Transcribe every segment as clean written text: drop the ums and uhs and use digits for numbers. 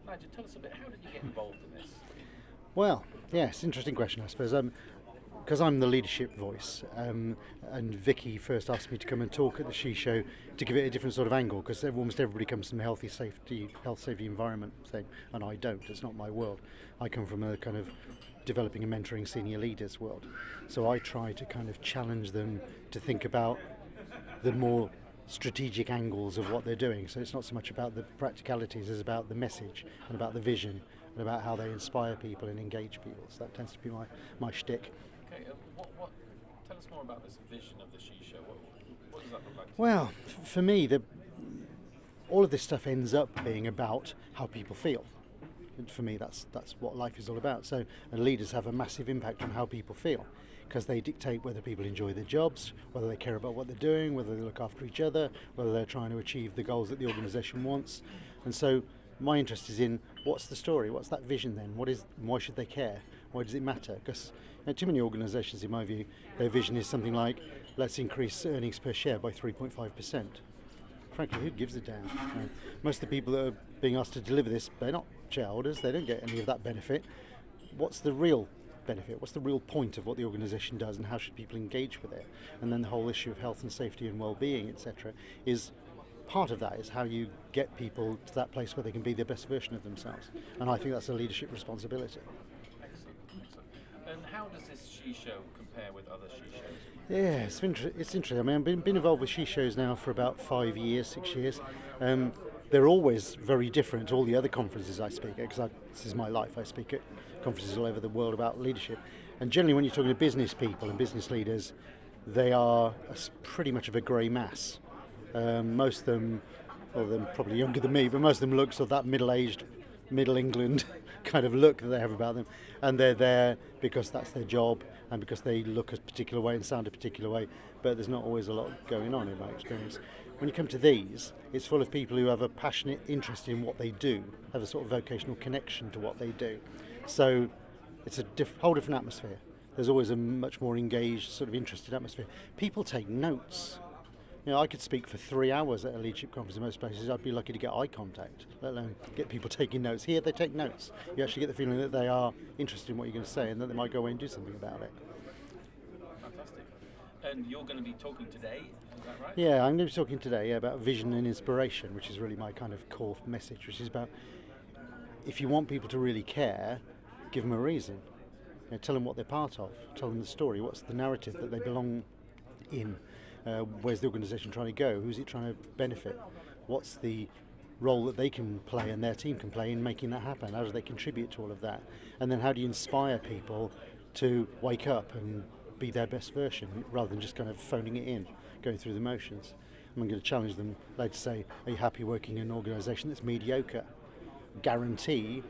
Nigel, tell us a bit, how did you get involved in this? Well, yes, interesting question, I suppose. Because I'm the leadership voice, and Vicky first asked me to come and talk at the She Show to give it a different sort of angle, because almost everybody comes from the health, safety, environment thing, and I don't. It's not my world. I come from a kind of developing and mentoring senior leaders world. So I try to kind of challenge them to think about the more strategic angles of what they're doing. So it's not so much about the practicalities as about the message and about the vision and about how they inspire people and engage people. So that tends to be my shtick. Okay, tell us more about this vision of the She Show. What does that look like? Well, for me, all of this stuff ends up being about how people feel. And for me, that's what life is all about. So, and leaders have a massive impact on how people feel, because they dictate whether people enjoy their jobs, whether they care about what they're doing, whether they look after each other, whether they're trying to achieve the goals that the organisation wants. And so my interest is in what's the story, what's that vision then, why should they care, why does it matter? Because too many organisations, in my view, their vision is something like, let's increase earnings per share by 3.5%. Frankly, who gives a damn? Most of the people that are being asked to deliver this, they're not shareholders, they don't get any of that benefit. What's the real benefit? What's the real point of what the organisation does, and how should people engage with it? And then the whole issue of health and safety and well-being, etc., is part of that, is how you get people to that place where they can be their best version of themselves. And I think that's a leadership responsibility. Excellent. And how does this She Show compare with other She Shows? Yeah, it's interesting. I mean, I've been involved with She Shows now for about 5 years, 6 years. They're always very different to all the other conferences I speak at, because this is my life. I speak at conferences all over the world about leadership. And generally when you're talking to business people and business leaders, they are pretty much of a grey mass. Most of them, well, they're probably younger than me, but most of them look sort of that middle-aged, Middle England kind of look that they have about them. And they're there because that's their job and because they look a particular way and sound a particular way, but there's not always a lot going on in my experience. When you come to these, it's full of people who have a passionate interest in what they do, have a sort of vocational connection to what they do. So it's a whole different atmosphere. There's always a much more engaged, sort of interested atmosphere. People take notes. You know, I could speak for 3 hours at a leadership conference in most places. I'd be lucky to get eye contact, let alone get people taking notes. Here, they take notes. You actually get the feeling that they are interested in what you're going to say and that they might go away and do something about it. Fantastic. And you're going to be talking today, is that right? Yeah, I'm going to be talking today about vision and inspiration, which is really my kind of core message, which is about, if you want people to really care, give them a reason. You know, tell them what they're part of. Tell them the story. What's the narrative that they belong in? Where's the organisation trying to go? Who's it trying to benefit? What's the role that they can play and their team can play in making that happen? How do they contribute to all of that? And then how do you inspire people to wake up and be their best version, rather than just kind of phoning it in, going through the motions? I'm going to challenge them, like to say, are you happy working in an organisation that's mediocre? Guarantee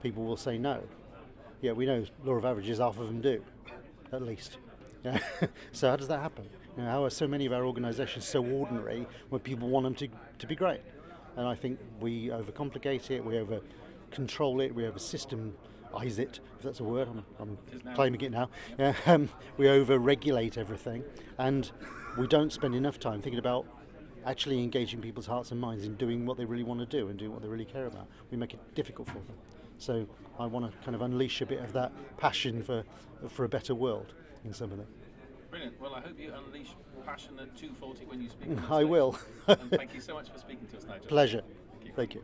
people will say no. Yeah, we know law of averages, half of them do, at least. Yeah. So how does that happen? You know, how are so many of our organisations so ordinary when people want them to be great? And I think we overcomplicate it, we over control it, we over systemize it, if that's a word. I'm claiming it now. Yeah, we over regulate everything, and we don't spend enough time thinking about actually engaging people's hearts and minds in doing what they really want to do and doing what they really care about. We make it difficult for them. So I want to kind of unleash a bit of that passion for a better world in some of them. Brilliant. Well, I hope you unleash passion at 2:40 when you speak. I will. And thank you so much for speaking to us, Nigel. Pleasure. Thank you.